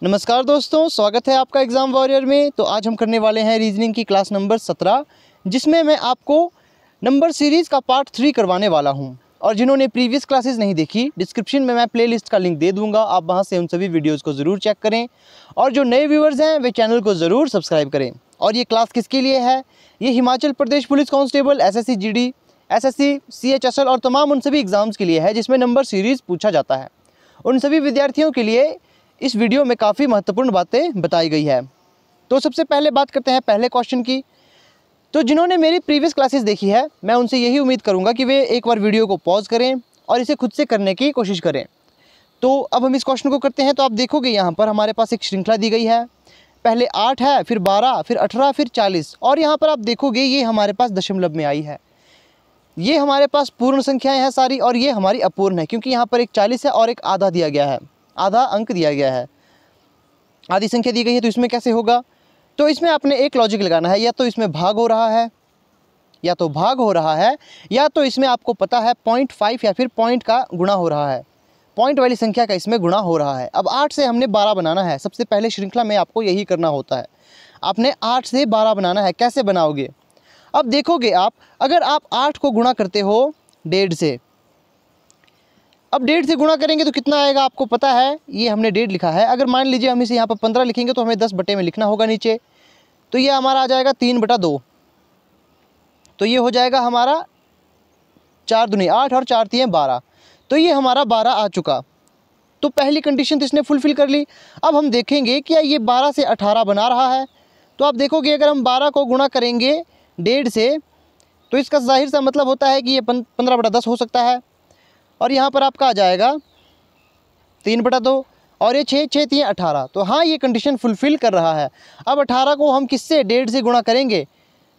नमस्कार दोस्तों, स्वागत है आपका एग्ज़ाम वॉरियर में। तो आज हम करने वाले हैं रीजनिंग की क्लास नंबर 17, जिसमें मैं आपको नंबर सीरीज़ का पार्ट 3 करवाने वाला हूं। और जिन्होंने प्रीवियस क्लासेस नहीं देखी, डिस्क्रिप्शन में मैं प्लेलिस्ट का लिंक दे दूंगा, आप वहां से उन सभी वीडियोज़ को ज़रूर चेक करें। और जो नए व्यूअर्स हैं वे चैनल को ज़रूर सब्सक्राइब करें। और ये क्लास किसके लिए है? ये Himachal Pradesh police constable, SSC GD, SSC CHSL और तमाम उन सभी एग्ज़ाम्स के लिए है जिसमें नंबर सीरीज़ पूछा जाता है। उन सभी विद्यार्थियों के लिए इस वीडियो में काफ़ी महत्वपूर्ण बातें बताई गई है। तो सबसे पहले बात करते हैं पहले क्वेश्चन की। तो जिन्होंने मेरी प्रीवियस क्लासेस देखी है, मैं उनसे यही उम्मीद करूंगा कि वे एक बार वीडियो को पॉज करें और इसे खुद से करने की कोशिश करें। तो अब हम इस क्वेश्चन को करते हैं। तो आप देखोगे यहाँ पर हमारे पास एक श्रृंखला दी गई है। पहले 8 है, फिर 12, फिर 18, फिर 40। और यहाँ पर आप देखोगे ये हमारे पास दशमलव में आई है। ये हमारे पास पूर्ण संख्याएँ हैं सारी, और ये हमारी अपूर्ण है क्योंकि यहाँ पर एक 40 है और एक आधा दिया गया है, आधा अंक दिया गया है, आधी संख्या दी गई है। तो इसमें कैसे होगा? तो इसमें आपने एक लॉजिक लगाना है, या तो इसमें भाग हो रहा है, या तो भाग हो रहा है, या तो इसमें आपको पता है 0.5 या फिर पॉइंट का गुणा हो रहा है, पॉइंट वाली संख्या का इसमें गुणा हो रहा है। अब 8 से हमने 12 बनाना है। सबसे पहले श्रृंखला में आपको यही करना होता है, आपने 8 से 12 बनाना है। कैसे बनाओगे? अब देखोगे आप, अगर आप 8 को गुणा करते हो 1.5 से, अब 1.5 से गुणा करेंगे तो कितना आएगा आपको पता है। ये हमने 1.5 लिखा है। अगर मान लीजिए हम इसे यहाँ पर 15 लिखेंगे तो हमें 10 बटे में लिखना होगा नीचे। तो ये हमारा आ जाएगा 3/2। तो ये हो जाएगा हमारा 4 दूनी 8 और 4 तिये 12। तो ये हमारा 12 आ चुका। तो पहली कंडीशन तो इसने फुलफिल कर ली। अब हम देखेंगे क्या ये 12 से 18 बना रहा है। तो आप देखोगे अगर हम 12 को गुणा करेंगे 1.5 से, तो इसका जाहिर सा मतलब होता है कि ये 15/10 हो सकता है। और यहाँ पर आपका आ जाएगा 3/2 और ये 6 तिये 18। तो हाँ, ये कंडीशन फुलफिल कर रहा है। अब 18 को हम किससे? 1.5 से गुणा करेंगे।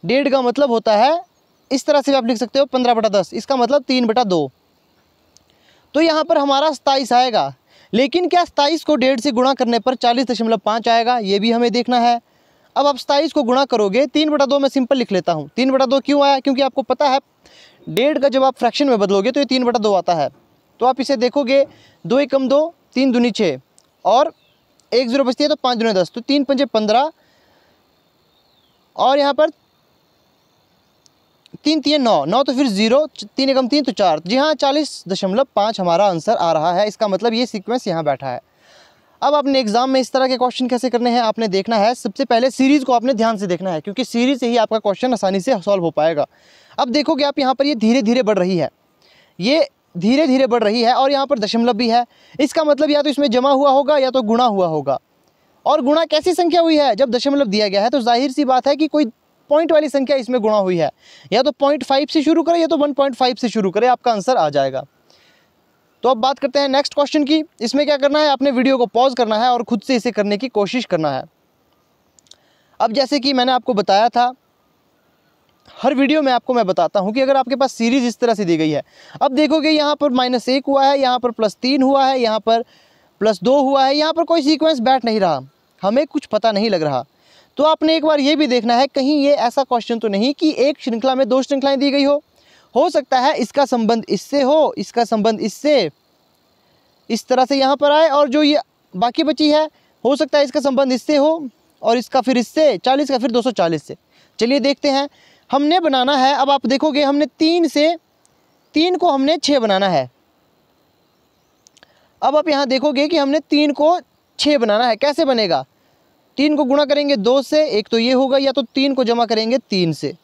1.5 का मतलब होता है, इस तरह से आप लिख सकते हो 15/10, इसका मतलब 3/2। तो यहाँ पर हमारा 27 आएगा। लेकिन क्या 27 को 1.5 से गुणा करने पर 40.5 आएगा? ये भी हमें देखना है। अब आप 27 को गुणा करोगे 3/2, मैं सिंपल लिख लेता हूँ। 3/2 क्यों आया? क्योंकि आपको पता है 1.5 का जब आप फ्रैक्शन में बदलोगे तो ये 3/2 आता है। तो आप इसे देखोगे, 2 एकम 2, 3 दूनी 6 और 1 0 बचती है, तो 5 दूनी 10, तो 3 पंजे 15 और यहाँ पर 3 तिये 9, 9 तो फिर 0, 3 एकम 3 तो 4। जी हाँ, 40.5 हमारा आंसर आ रहा है। इसका मतलब ये सीक्वेंस यहाँ बैठा है। अब आपने एग्जाम में इस तरह के क्वेश्चन कैसे करने हैं आपने देखना है। सबसे पहले सीरीज़ को आपने ध्यान से देखना है, क्योंकि सीरीज़ से ही आपका क्वेश्चन आसानी से सॉल्व हो पाएगा। अब देखोगे आप यहाँ पर ये धीरे धीरे बढ़ रही है, ये धीरे धीरे बढ़ रही है, और यहाँ पर दशमलव भी है। इसका मतलब या तो इसमें जमा हुआ होगा या तो गुणा हुआ होगा। और गुणा कैसी संख्या हुई है? जब दशमलव दिया गया है तो जाहिर सी बात है कि कोई पॉइंट वाली संख्या इसमें गुणा हुई है। या तो 0.5 से शुरू करें या तो 1.5 से शुरू करें, आपका आंसर आ जाएगा। तो अब बात करते हैं नेक्स्ट क्वेश्चन की। इसमें क्या करना है? आपने वीडियो को पॉज करना है और खुद से इसे करने की कोशिश करना है। अब जैसे कि मैंने आपको बताया था, हर वीडियो में आपको मैं बताता हूं कि अगर आपके पास सीरीज़ इस तरह से दी गई है, अब देखोगे यहाँ पर -1 हुआ है, यहाँ पर +3 हुआ है, यहाँ पर +2 हुआ है, यहाँ पर कोई सीक्वेंस बैठ नहीं रहा, हमें कुछ पता नहीं लग रहा। तो आपने एक बार ये भी देखना है, कहीं ये ऐसा क्वेश्चन तो नहीं कि एक श्रृंखला में 2 श्रृंखलाएँ दी गई हो सकता है इसका संबंध इससे हो, इसका संबंध इससे, इस तरह से यहाँ पर आए, और जो ये बाकी बची है हो सकता है इसका संबंध इससे हो और इसका फिर इससे, 40 का फिर 240 से। चलिए देखते हैं, हमने बनाना है। अब आप देखोगे हमने 3 को हमने 6 बनाना है। अब आप यहाँ देखोगे कि हमने 3 को 6 बनाना है। कैसे बनेगा? 3 को गुणा करेंगे 2 से, एक तो ये होगा, या तो 3 को जमा करेंगे 3 से,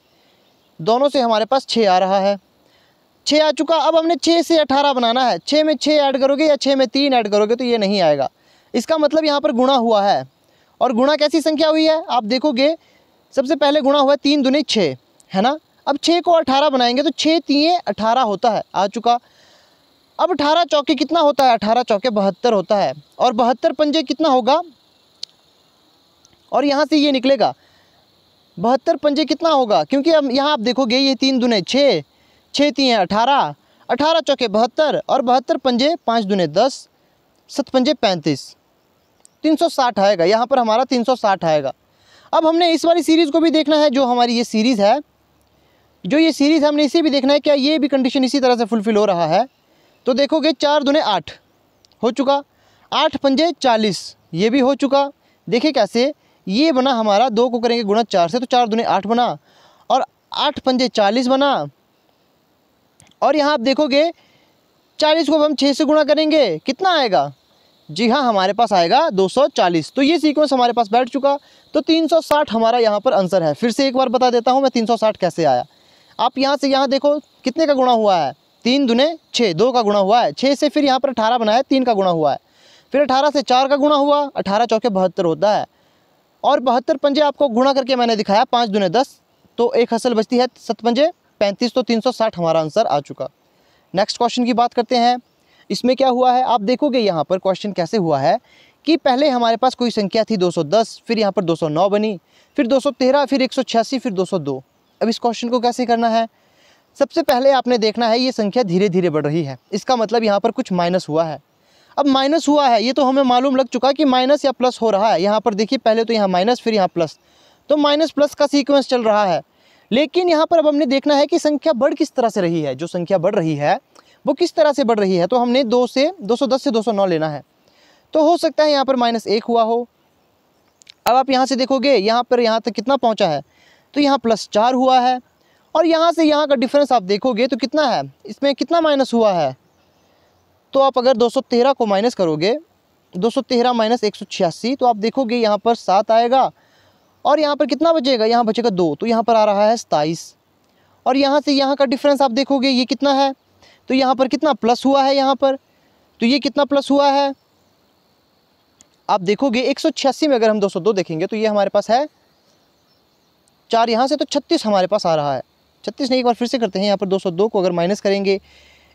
दोनों से हमारे पास 6 आ रहा है। 6 आ चुका। अब हमने 6 से 18 बनाना है। 6 में 6 ऐड करोगे या 6 में 3 ऐड करोगे तो ये नहीं आएगा। इसका मतलब यहाँ पर गुणा हुआ है। और गुणा कैसी संख्या हुई है? आप देखोगे सबसे पहले गुणा हुआ 3 दूनी 6, है ना। अब 6 को 18 बनाएंगे तो 6 तिये 18 होता है, आ चुका। अब 18 चौके कितना होता है? 18 चौके 72 होता है। और 72 पंजे कितना होगा? और यहाँ से ये निकलेगा 72 पंजे कितना होगा? क्योंकि अब यहाँ आप देखोगे ये 3 दूने 6, 6 तिये 18, 18 चौके 72 और 72 पंजे 5 दूने 10, 7 पंजे 35, 360 आएगा। यहाँ पर हमारा 360 आएगा। अब हमने इस वाली सीरीज़ को भी देखना है, जो हमारी ये सीरीज़ है, जो ये सीरीज़ हमने इसे भी देखना है, क्या ये भी कंडीशन इसी तरह से फुलफिल हो रहा है। तो देखोगे 4 दूने 8 हो चुका। 8 पंजे 40, ये भी हो चुका। देखिए कैसे, ये बना हमारा 2 को करेंगे गुणा 4 से तो 4 दूनी 8 बना और 8 पंजे 40 बना। और यहाँ आप देखोगे 40 को हम 6 से गुणा करेंगे, कितना आएगा? जी हाँ, हमारे पास आएगा 240। तो ये सीक्वेंस हमारे पास बैठ चुका। तो 360 हमारा यहाँ पर आंसर है। फिर से एक बार बता देता हूँ मैं 360 कैसे आया। आप यहाँ से यहाँ देखो कितने का गुणा हुआ है, 3 दूने 6, 2 का गुणा हुआ है। 6 से फिर यहाँ पर 18 बनाया, 3 का गुणा हुआ है। फिर 18 से 4 का गुणा हुआ, 18 चौके 72 होता है। और 72 पंजे आपको गुणा करके मैंने दिखाया, 5 दूने 10, तो एक हसल बचती है 7 पंजे 35। तो 360 हमारा आंसर आ चुका। नेक्स्ट क्वेश्चन की बात करते हैं। इसमें क्या हुआ है, आप देखोगे यहाँ पर क्वेश्चन कैसे हुआ है कि पहले हमारे पास कोई संख्या थी 210, फिर यहाँ पर 209 बनी, फिर 213, फिर 186, फिर 202। अब इस क्वेश्चन को कैसे करना है? सबसे पहले आपने देखना है ये संख्या धीरे धीरे बढ़ रही है, इसका मतलब यहाँ पर कुछ माइनस हुआ है। अब माइनस हुआ है ये तो हमें मालूम लग चुका कि माइनस या प्लस हो रहा है। यहाँ पर देखिए पहले तो यहाँ माइनस फिर यहाँ प्लस, तो माइनस प्लस का सीक्वेंस चल रहा है। लेकिन यहाँ पर अब हमने देखना है कि संख्या बढ़ किस तरह से रही है। जो संख्या बढ़ रही है वो किस तरह से बढ़ रही है, तो हमने 210 से 209 लेना है। तो हो सकता है यहाँ पर -1 हुआ हो। अब आप यहाँ से देखोगे यहाँ पर यहाँ तक कितना पहुँचा है, तो यहाँ +4 हुआ है। और यहाँ से यहाँ का डिफरेंस आप देखोगे तो कितना है, इसमें कितना माइनस हुआ है। तो आप अगर 213 को माइनस करोगे, 213 - 186, तो आप देखोगे यहाँ पर 7 आएगा। और यहाँ पर कितना बचेगा, यहाँ बचेगा 2, तो यहाँ पर आ रहा है 27। और यहाँ से यहाँ का डिफरेंस आप देखोगे ये कितना है, तो यहाँ पर कितना प्लस हुआ है, यहाँ पर तो ये कितना प्लस हुआ है। आप देखोगे 186 में अगर हम 202 देखेंगे तो ये हमारे पास है 4 यहाँ से, तो 36 हमारे पास आ रहा है। 36 नहीं, एक बार फिर से करते हैं। यहाँ पर 202 को अगर माइनस करेंगे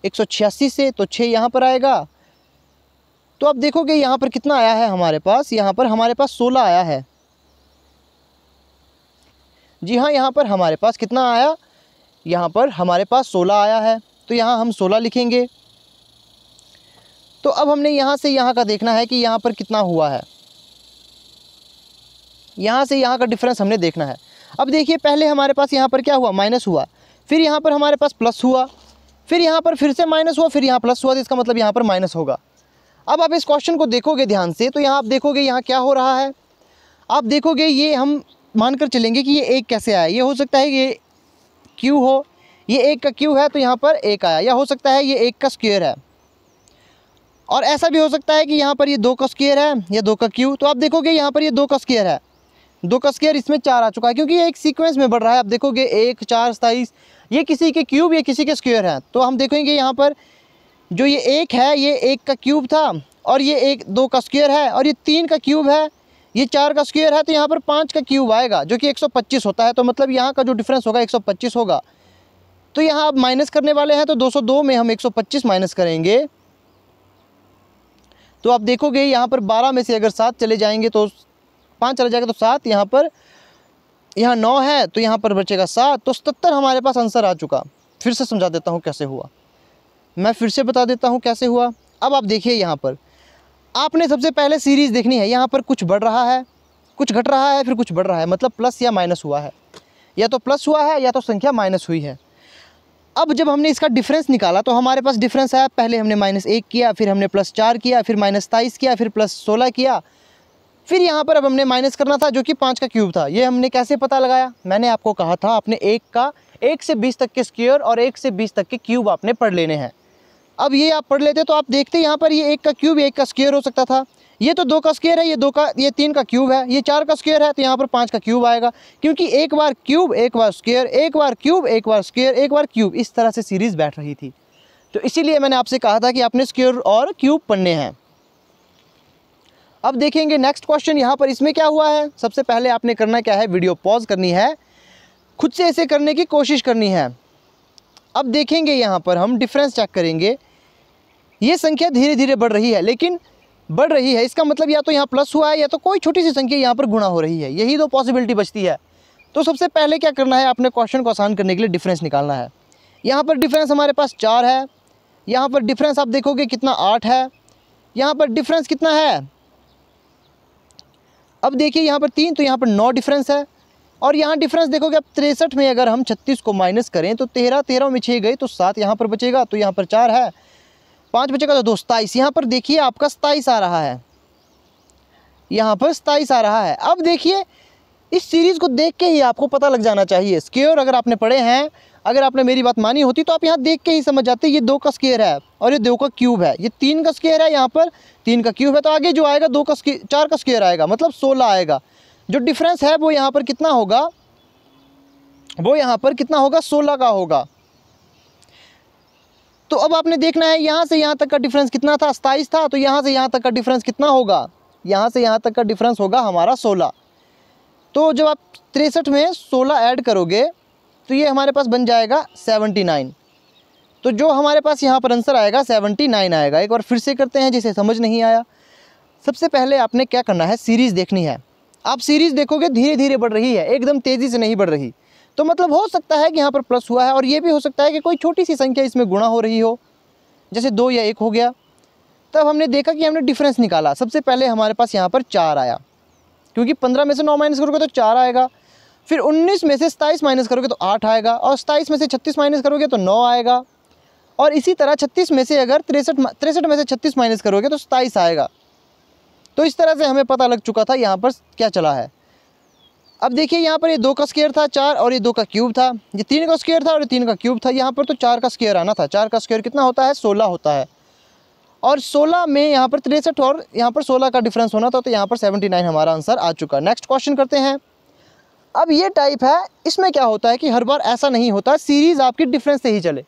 186 से तो 6 यहाँ पर आएगा। तो आप देखोगे यहाँ पर कितना आया है हमारे पास, यहाँ पर हमारे पास 16 आया है। जी हाँ, यहाँ पर हमारे पास कितना आया, यहाँ पर हमारे पास 16 आया है। तो यहाँ हम 16 लिखेंगे। तो अब हमने यहाँ से यहाँ का देखना है कि यहाँ पर कितना हुआ है, यहाँ से यहाँ का डिफरेंस हमने देखना है। अब देखिए पहले हमारे पास यहाँ पर क्या हुआ, माइनस हुआ, फिर यहाँ पर हमारे पास प्लस हुआ, फिर यहाँ पर फिर से माइनस हुआ, फिर यहाँ प्लस हुआ, तो इसका मतलब यहाँ पर माइनस होगा। अब आप इस क्वेश्चन को देखोगे ध्यान से, तो यहाँ आप देखोगे यहाँ क्या हो रहा है। आप देखोगे ये हम मानकर चलेंगे कि ये 1 कैसे आया। ये हो सकता है ये क्यू हो, ये 1 का क्यू है तो यहाँ पर 1 आया, या हो सकता है ये 1 का स्क्वायर है। और ऐसा भी हो सकता है कि यहाँ पर ये 2 का स्क्वायर है या 2 का क्यू। तो आप देखोगे यहाँ पर ये 2 का स्क्वायर है, 2 का स्क्वायर, इसमें 4 आ चुका है क्योंकि ये एक सीक्वेंस में बढ़ रहा है। आप देखोगे 1, 4, 27, ये किसी के क्यूब या किसी के स्क्वायर है। तो हम देखेंगे यहाँ पर जो ये 1 है ये 1 का क्यूब था, और ये 2 का स्क्वायर है, और ये 3 का क्यूब है, ये 4 का स्क्वायर है, तो यहाँ पर 5 का क्यूब आएगा जो कि 125 होता है। तो मतलब यहाँ का जो डिफरेंस होगा 125 होगा। तो यहाँ आप माइनस करने वाले हैं, तो 202 में हम 125 माइनस करेंगे तो आप देखोगे यहाँ पर 12 में से अगर 7 चले जाएंगे तो 5 चला जाएगा, तो 7, यहाँ पर यहाँ 9 है तो यहाँ पर बचेगा 7, तो 77 हमारे पास आंसर आ चुका। फिर से समझा देता हूँ कैसे हुआ, मैं फिर से बता देता हूँ कैसे हुआ। अब आप देखिए यहाँ पर आपने सबसे पहले सीरीज़ देखनी है। यहाँ पर कुछ बढ़ रहा है, कुछ घट रहा है, फिर कुछ बढ़ रहा है, मतलब प्लस या माइनस हुआ है, या तो प्लस हुआ है या तो संख्या माइनस हुई है। अब जब हमने इसका डिफरेंस निकाला तो हमारे पास डिफरेंस आया, पहले हमने -1 किया, फिर हमने +4 किया, फिर -27 किया, फिर +16 किया, फिर यहाँ पर अब हमने माइनस करना था जो कि 5 का क्यूब था। ये हमने कैसे पता लगाया, मैंने आपको कहा था आपने 1 से 20 तक के स्क्वायर और 1 से 20 तक के क्यूब आपने पढ़ लेने हैं। अब ये आप पढ़ लेते तो आप देखते यहाँ पर ये 1 का क्यूब 1 का स्क्वायर हो सकता था, ये तो 2 का स्क्वायर है, ये 3 का क्यूब है, ये 4 का स्क्वायर है, तो यहाँ पर 5 का क्यूब आएगा क्योंकि एक बार क्यूब एक बार स्क्वायर, एक बार क्यूब एक बार स्क्वायर, एक बार क्यूब, इस तरह से सीरीज़ बैठ रही थी। तो इसीलिए मैंने आपसे कहा था कि आपने स्क्वायर और क्यूब पढ़ने हैं। अब देखेंगे नेक्स्ट क्वेश्चन। यहाँ पर इसमें क्या हुआ है, सबसे पहले आपने करना क्या है, वीडियो पॉज करनी है, खुद से ऐसे करने की कोशिश करनी है। अब देखेंगे यहाँ पर हम डिफरेंस चेक करेंगे, ये संख्या धीरे धीरे बढ़ रही है, लेकिन बढ़ रही है इसका मतलब या तो यहाँ प्लस हुआ है या तो कोई छोटी सी संख्या यहाँ पर गुणा हो रही है, यही 2 पॉसिबिलिटी बचती है। तो सबसे पहले क्या करना है, आपने क्वेश्चन को आसान करने के लिए डिफरेंस निकालना है। यहाँ पर डिफरेंस हमारे पास 4 है, यहाँ पर डिफरेंस आप देखोगे कितना 8 है, यहाँ पर डिफरेंस कितना है, अब देखिए यहाँ पर 3, तो यहाँ पर 9 डिफरेंस है। और यहाँ डिफरेंस देखोगे अब 63 में अगर हम 36 को माइनस करें तो 13 में 6 गए तो 7 यहाँ पर बचेगा, तो यहाँ पर 4 है, 5 बचेगा तो 2, 27। यहाँ पर देखिए आपका 27 आ रहा है, यहाँ पर 27 आ रहा है। अब देखिए इस सीरीज़ को देख के ही आपको पता लग जाना चाहिए, स्क्वायर अगर आपने पढ़े हैं, अगर आपने मेरी बात मानी होती तो आप यहाँ देख के ही समझ जाते ये 2 का स्क्वायर है और ये 2 का क्यूब है, ये 3 का स्क्वायर है, यहाँ पर 3 का क्यूब है, तो आगे जो आएगा 4 का स्क्वायर आएगा, मतलब 16 आएगा। जो डिफरेंस है वो यहाँ पर कितना होगा, वो यहाँ पर कितना होगा, 16 का होगा। तो अब आपने देखना है यहाँ से यहाँ तक का डिफरेंस कितना था, 27 था, तो यहाँ से यहाँ तक का डिफरेंस कितना होगा, यहाँ से यहाँ तक का डिफरेंस होगा हमारा 16। तो जब आप 63 में 16 ऐड करोगे तो ये हमारे पास बन जाएगा 79। तो जो हमारे पास यहाँ पर आंसर आएगा 79 आएगा। एक बार फिर से करते हैं जिसे समझ नहीं आया। सबसे पहले आपने क्या करना है, सीरीज़ देखनी है। आप सीरीज़ देखोगे धीरे धीरे बढ़ रही है, एकदम तेज़ी से नहीं बढ़ रही, तो मतलब हो सकता है कि यहाँ पर प्लस हुआ है, और ये भी हो सकता है कि कोई छोटी सी संख्या इसमें गुणा हो रही हो, जैसे 2 या 1 हो गया। तब हमने देखा कि हमने डिफरेंस निकाला। सबसे पहले हमारे पास यहाँ पर 4 आया, क्योंकि 15 में से 9 माइनस करोगे तो 4 आएगा। फिर 19 में से 27 माइनस करोगे तो 8 आएगा, और 27 में से 36 माइनस करोगे तो 9 आएगा, और इसी तरह 36 में से अगर 63 में से 36 माइनस करोगे तो 27 आएगा। तो इस तरह से हमें पता लग चुका था यहाँ पर क्या चला है। अब देखिए यहाँ पर ये 2 का स्क्वायर था 4, और ये 2 का क्यूब था, ये 3 का स्क्वायर था और ये 3 का क्यूब था। यहाँ पर तो 4 का स्क्वायर आना था। 4 का स्क्वायर कितना होता है, 16 होता है, और 16 में यहाँ पर 63 और यहाँ पर 16 का डिफरेंस होना था, तो यहाँ पर 79 हमारा आंसर आ चुका। नेक्स्ट क्वेश्चन करते हैं। अब ये टाइप है, इसमें क्या होता है कि हर बार ऐसा नहीं होता, सीरीज़ आपकी डिफरेंस से ही चले।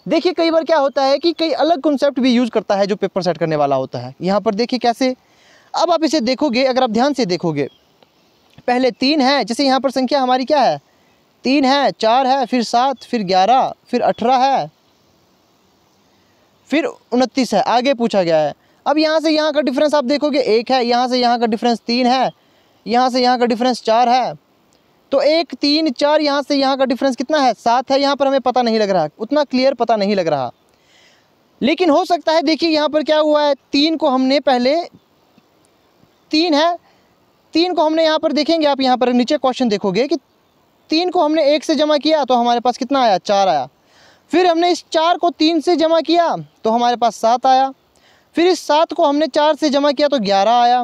देखिए कई बार क्या होता है कि कई अलग कॉन्सेप्ट भी यूज़ करता है जो पेपर सेट करने वाला होता है। यहाँ पर देखिए कैसे, अब आप इसे देखोगे, अगर आप ध्यान से देखोगे, पहले 3 है, जैसे यहाँ पर संख्या हमारी क्या है, 3 है, 4 है, फिर 7, फिर 11, फिर 18 है, फिर 29 है, आगे पूछा गया है। अब यहाँ से यहाँ का डिफरेंस आप देखोगे 1 है, यहाँ से यहाँ का डिफरेंस 3 है, यहाँ से यहाँ का डिफरेंस 4 है, तो 1 3 4, यहाँ से यहाँ का डिफरेंस कितना है, 7 है। यहाँ पर हमें पता नहीं लग रहा, उतना क्लियर पता नहीं लग रहा, लेकिन हो सकता है। देखिए यहाँ पर क्या हुआ है, 3 को हमने पहले 3 है, 3 को हमने यहाँ पर देखेंगे, आप यहाँ पर नीचे क्वेश्चन देखोगे कि 3 को हमने 1 से जमा किया तो हमारे पास कितना आया, 4 आया। फिर हमने इस 4 को 3 से जमा किया तो हमारे पास 7 आया। फिर इस 7 को हमने 4 से जमा किया तो 11 आया।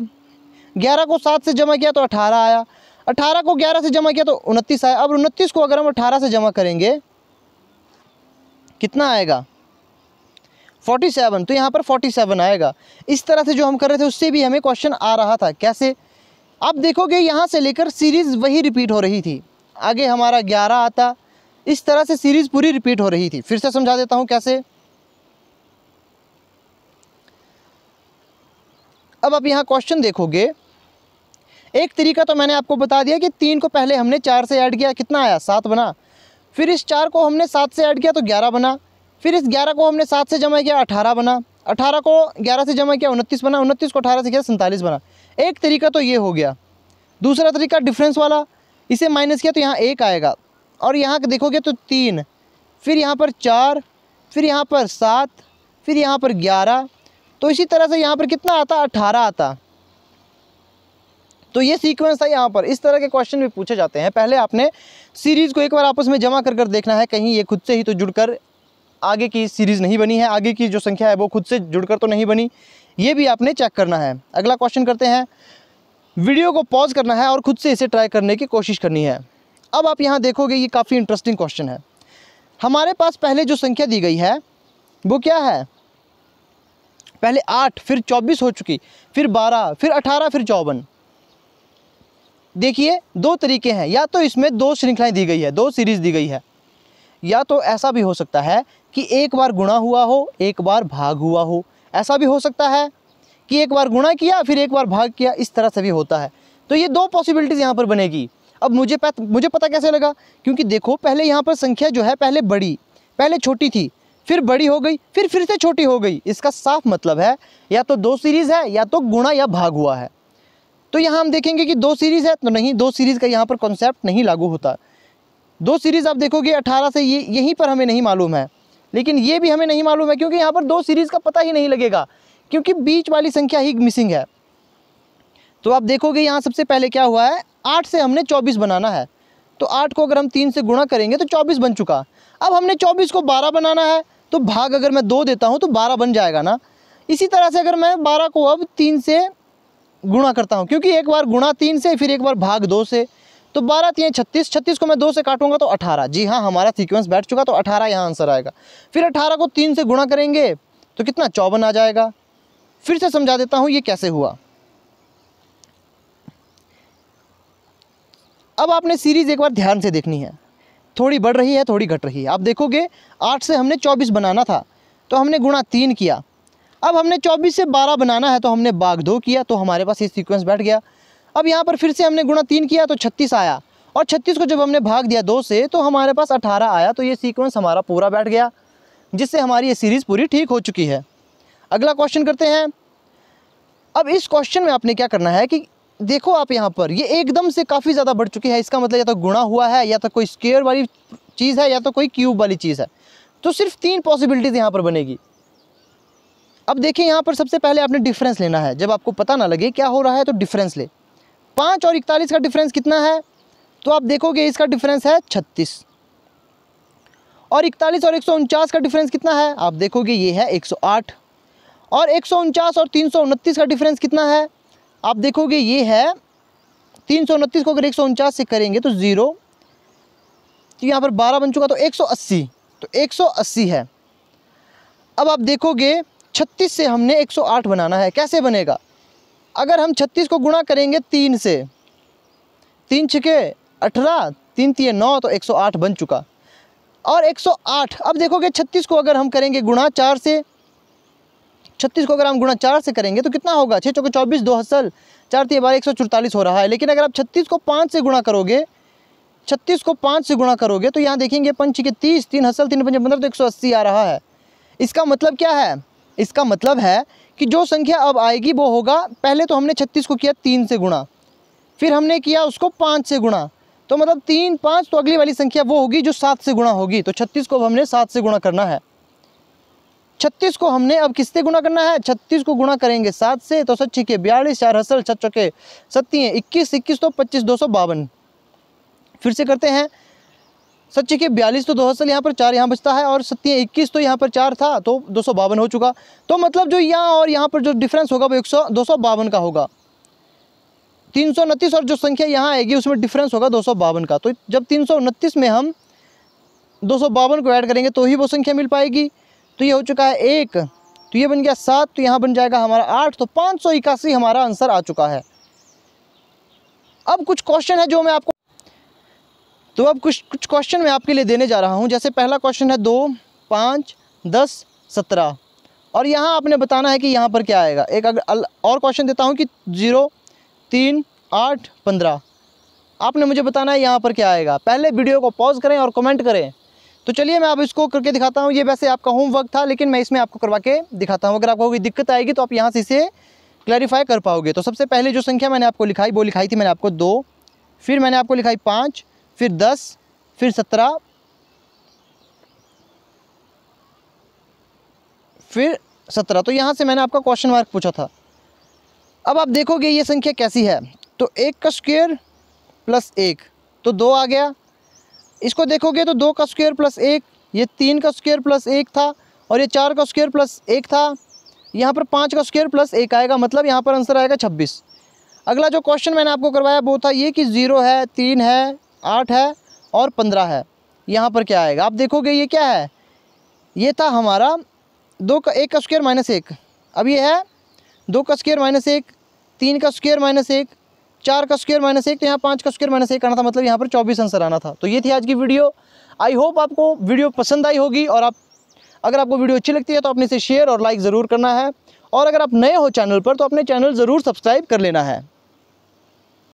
11 को 7 से जमा किया तो 18 आया। 18 को 11 से जमा किया तो 29 आया। अब 29 को अगर हम 18 से जमा करेंगे कितना आएगा, 47। तो यहाँ पर 47 आएगा। इस तरह से जो हम कर रहे थे उससे भी हमें क्वेश्चन आ रहा था। कैसे, आप देखोगे यहाँ से लेकर सीरीज़ वही रिपीट हो रही थी, आगे हमारा 11 आता, इस तरह से सीरीज़ पूरी रिपीट हो रही थी। फिर से समझा देता हूँ कैसे। अब आप यहाँ क्वेश्चन देखोगे, एक तरीका तो मैंने आपको बता दिया कि 3 को पहले हमने 4 से ऐड किया, कितना आया, 7 बना। फिर इस 4 को हमने 7 से ऐड किया तो 11 बना। फिर इस 11 को हमने 7 से जमा किया, 18 बना। 18 को 11 से जमा किया, 29 बना। 29 को 18 से किया, 47 बना। एक तरीका तो ये हो गया। दूसरा तरीका डिफरेंस वाला, इसे माइनस किया तो यहाँ 1 आएगा, और यहाँ देखोगे तो 3, फिर यहाँ पर 4, फिर यहाँ पर 7, फिर यहाँ पर 11, तो इसी तरह से यहाँ पर कितना आता, 18 आता। तो ये सीक्वेंस है यहाँ पर। इस तरह के क्वेश्चन भी पूछे जाते हैं। पहले आपने सीरीज़ को एक बार आपस में जमा कर देखना है, कहीं ये खुद से ही तो जुड़कर आगे की सीरीज़ नहीं बनी है, आगे की जो संख्या है वो खुद से जुड़कर तो नहीं बनी, ये भी आपने चेक करना है। अगला क्वेश्चन करते हैं। वीडियो को पॉज करना है और खुद से इसे ट्राई करने की कोशिश करनी है। अब आप यहाँ देखोगे ये काफ़ी इंटरेस्टिंग क्वेश्चन है। हमारे पास पहले जो संख्या दी गई है वो क्या है, पहले 8, फिर 24 हो चुकी, फिर 12, फिर 18, फिर 54। देखिए 2 तरीके हैं, या तो इसमें 2 श्रृंखलाएं दी गई है, 2 सीरीज़ दी गई है, या तो ऐसा भी हो सकता है कि एक बार गुणा हुआ हो, एक बार भाग हुआ हो। ऐसा भी हो सकता है कि एक बार गुणा किया फिर एक बार भाग किया, इस तरह से भी होता है। तो ये 2 पॉसिबिलिटीज़ यहाँ पर बनेगी। अब मुझे पता कैसे लगा, क्योंकि देखो पहले यहाँ पर संख्या जो है पहले छोटी थी, फिर बड़ी हो गई, फिर से छोटी हो गई। इसका साफ मतलब है या तो 2 सीरीज़ है या तो गुणा या भाग हुआ है। तो यहाँ हम देखेंगे कि 2 सीरीज़ है तो नहीं, 2 सीरीज़ का यहाँ पर कॉन्सेप्ट नहीं लागू होता। 2 सीरीज़ आप देखोगे 18 से, ये यहीं पर हमें नहीं मालूम है, लेकिन ये भी हमें नहीं मालूम है क्योंकि यहाँ पर 2 सीरीज़ का पता ही नहीं लगेगा, क्योंकि बीच वाली संख्या ही मिसिंग है। तो आप देखोगे यहाँ सबसे पहले क्या हुआ है, 8 से हमने 24 बनाना है, तो 8 को अगर हम 3 से गुणा करेंगे तो 24 बन चुका। अब हमने 24 को 12 बनाना है, तो भाग अगर मैं 2 देता हूँ तो 12 बन जाएगा ना। इसी तरह से अगर मैं 12 को अब 3 से गुणा करता हूँ, क्योंकि एक बार गुणा 3 से फिर एक बार भाग 2 से, तो 12 3 36, 36 को मैं 2 से काटूंगा तो 18। जी हाँ, हमारा सीक्वेंस बैठ चुका, तो 18 यहाँ आंसर आएगा। फिर 18 को 3 से गुणा करेंगे तो कितना, 54 आ जाएगा। फिर से समझा देता हूँ ये कैसे हुआ। अब आपने सीरीज़ एक बार ध्यान से देखनी है, थोड़ी बढ़ रही है थोड़ी घट रही है। आप देखोगे 8 से हमने 24 बनाना था तो हमने गुणा 3 किया। अब हमने 24 से 12 बनाना है तो हमने भाग 2 किया, तो हमारे पास ये सीक्वेंस बैठ गया। अब यहाँ पर फिर से हमने गुणा 3 किया तो 36 आया, और 36 को जब हमने भाग दिया 2 से तो हमारे पास 18 आया। तो ये सीक्वेंस हमारा पूरा बैठ गया, जिससे हमारी ये सीरीज़ पूरी ठीक हो चुकी है। अगला क्वेश्चन करते हैं। अब इस क्वेश्चन में आपने क्या करना है कि देखो आप यहाँ पर ये एकदम से काफ़ी ज़्यादा बढ़ चुकी है, इसका मतलब या तो गुणा हुआ है, या तो कोई स्क्वायर वाली चीज़ है, या तो कोई क्यूब वाली चीज़ है। तो सिर्फ 3 पॉसिबिलिटीज़ यहाँ पर बनेगी। अब देखिए यहाँ पर सबसे पहले आपने डिफरेंस लेना है। जब आपको पता ना लगे क्या हो रहा है तो डिफरेंस ले। 5 और 41 का डिफरेंस कितना है, तो आप देखोगे इसका डिफरेंस है 36। और 41 और 149 का डिफरेंस कितना है, आप देखोगे ये है 108। और 149 और 329 का डिफरेंस कितना है, आप देखोगे ये है 329 को अगर 149 से करेंगे तो 0, तो यहाँ पर 12 बन चुका, तो 180। तो 180 है। अब आप देखोगे 36 से हमने 108 बनाना है, कैसे बनेगा। अगर हम 36 को गुणा करेंगे 3 से, 3 छके 18, 3 तिये 9, तो 108 बन चुका। और 108, अब देखोगे 36 को अगर हम करेंगे गुणा 4 से, 36 को अगर हम गुणा 4 से करेंगे तो कितना होगा, 6 चौके 24, 2 हसल 4 तिये 12, 144 हो रहा है। लेकिन अगर आप 36 को 5 से गुणा करोगे, 36 को 5 से गुणा करोगे तो यहाँ देखेंगे 5 के 30, 3 हसल 3 पंजे 15, तो 180 आ रहा है। इसका मतलब क्या है, इसका मतलब है कि जो संख्या अब आएगी वो होगा, पहले तो हमने 36 को किया 3 से गुणा, फिर हमने किया उसको 5 से गुणा, तो मतलब 3 5, तो अगली वाली संख्या वो होगी जो 7 से गुणा होगी। तो 36 को हमने 7 से गुणा करना है। 36 को हमने अब किससे गुणा करना है, 36 को गुणा करेंगे 7 से, तो 7 छके 42, 4 हसल 7 चौके 7 21, 21 तो 25, 252। फिर से करते हैं, 7 छके 42 तो 2 हसल यहाँ पर 4 यहाँ बचता है, और 7 21 तो यहाँ पर 4 था, तो 252 हो चुका। तो मतलब जो यहाँ और यहाँ पर जो डिफरेंस होगा वो 252 का होगा। 329 और जो संख्या यहाँ आएगी उसमें डिफरेंस होगा 252 का। तो जब 329 में हम 252 को ऐड करेंगे तो ही वो संख्या मिल पाएगी। तो ये हो चुका है 1, तो ये बन गया 7, तो यहाँ बन जाएगा हमारा 8, तो 581 हमारा आंसर आ चुका है। अब कुछ क्वेश्चन है जो मैं आपको, तो अब कुछ क्वेश्चन मैं आपके लिए देने जा रहा हूँ। जैसे पहला क्वेश्चन है 2, 5, 10, 17, और यहाँ आपने बताना है कि यहाँ पर क्या आएगा। एक अगर और क्वेश्चन देता हूँ कि 0, 3, 8, 15, आपने मुझे बताना है यहाँ पर क्या आएगा। पहले वीडियो को पॉज करें और कमेंट करें। तो चलिए मैं अब इसको करके दिखाता हूँ। ये वैसे आपका होमवर्क था, लेकिन मैं इसमें आपको करवा के दिखाता हूँ। अगर आपको कोई दिक्कत आएगी तो आप यहाँ से इसे क्लैरिफाई कर पाओगे। तो सबसे पहले जो संख्या मैंने आपको लिखाई वो लिखाई थी मैंने आपको 2, फिर मैंने आपको लिखाई 5, फिर 10, फिर 17, फिर 17। तो यहाँ से मैंने आपका क्वेश्चन मार्क पूछा था। अब आप देखोगे ये संख्या कैसी है, तो 1 का स्क्वायर प्लस 1, तो 2 आ गया। इसको देखोगे तो 2 का स्क्वायर प्लस 1, ये 3 का स्क्वायर प्लस 1 था, और ये 4 का स्क्वायर प्लस 1 था। यहाँ पर 5 का स्क्वायर प्लस 1 आएगा, मतलब यहाँ पर आंसर आएगा 26। अगला जो क्वेश्चन मैंने आपको करवाया वो था ये कि 0 है, 3 है, 8 है और 15 है। यहाँ पर क्या आएगा, आप देखोगे ये क्या है, ये था हमारा 1 का स्क्वायर माइनस 1। अब ये है 2 का स्क्वायर माइनस 1, 3 का स्क्वायर माइनस 1, 4 का स्क्वायर माइनस 1, तो यहाँ 5 का स्क्वायर माइनस 1 आना था, मतलब यहाँ पर 24 आंसर आना था। तो ये थी आज की वीडियो। आई होप आपको वीडियो पसंद आई होगी, और अगर आपको वीडियो अच्छी लगती है तो आपने इसे शेयर और लाइक ज़रूर करना है, और अगर आप नए हो चैनल पर तो अपने चैनल ज़रूर सब्सक्राइब कर लेना है।